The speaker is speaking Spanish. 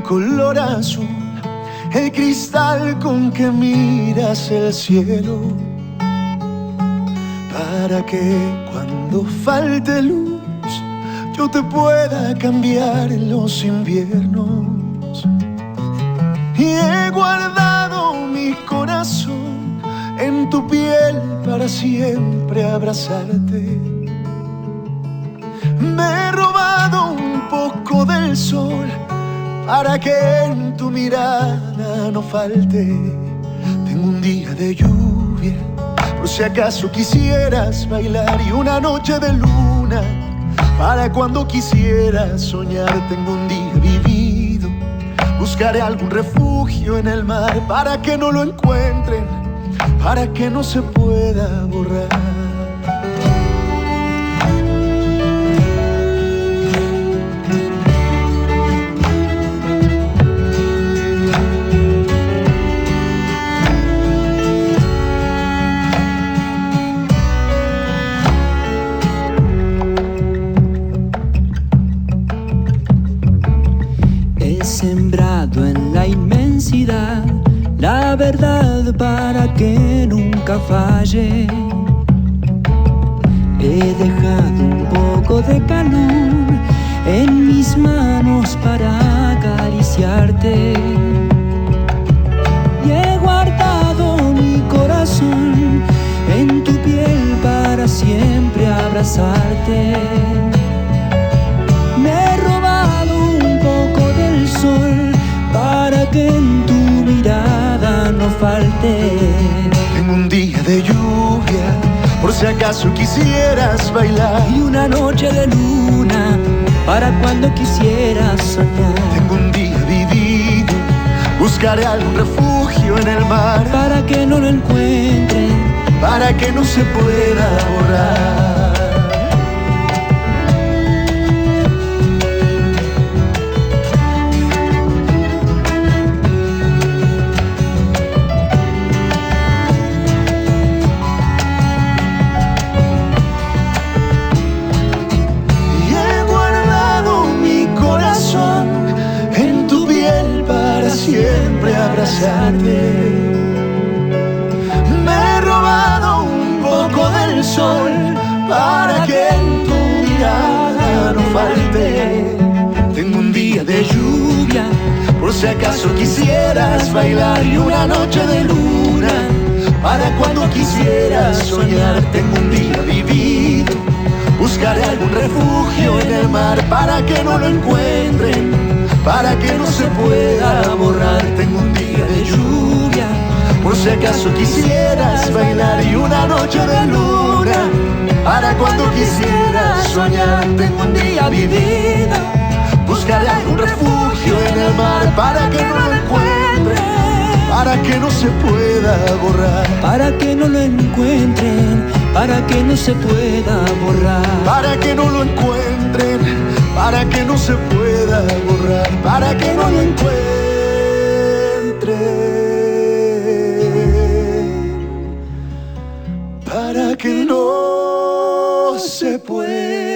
color azul, el cristal con que miras el cielo, para que cuando falte luz yo te pueda cambiar en los inviernos. Y he guardado mi corazón en tu piel para siempre abrazarte. Me he robado un poco del sol para que en tu mirada no falte. Tengo un día de lluvia por si acaso quisieras bailar, y una noche de luna para cuando quisieras soñar. Tengo un día vivido, buscaré algún refugio en el mar para que no lo encuentren, para que no se pueda borrar. Sembrado en la inmensidad la verdad para que nunca falle. He dejado un poco de calor en mis manos para acariciarte, y he guardado mi corazón en tu piel para siempre abrazarte. Me he robado un poco del sol para que en tu mirada no falte. Tengo un día de lluvia por si acaso quisieras bailar, y una noche de luna para cuando quisieras soñar. Tengo un día vivido, buscaré algún refugio en el mar para que no lo encuentren, para que no se pueda borrar. Siempre abrazarte. Me he robado un poco del sol para que en tu mirada no falte. Tengo un día de lluvia por si acaso quisieras bailar, y una noche de luna para cuando quisieras soñar. Tengo un día vivido, buscaré algún refugio en el mar para que no lo encuentren, para que no se pueda borrar. Tengo un día de lluvia por si acaso quisieras bailar, y una noche de luna para cuando quisieras soñar. Tengo un día vivido, buscaré algún refugio en el mar para que no lo encuentren, para que no se pueda borrar. Para que no lo encuentren, para que no se pueda borrar. Para que no lo encuentren, para que no se pueda borrar. Para que no lo encuentren, para que no se pueda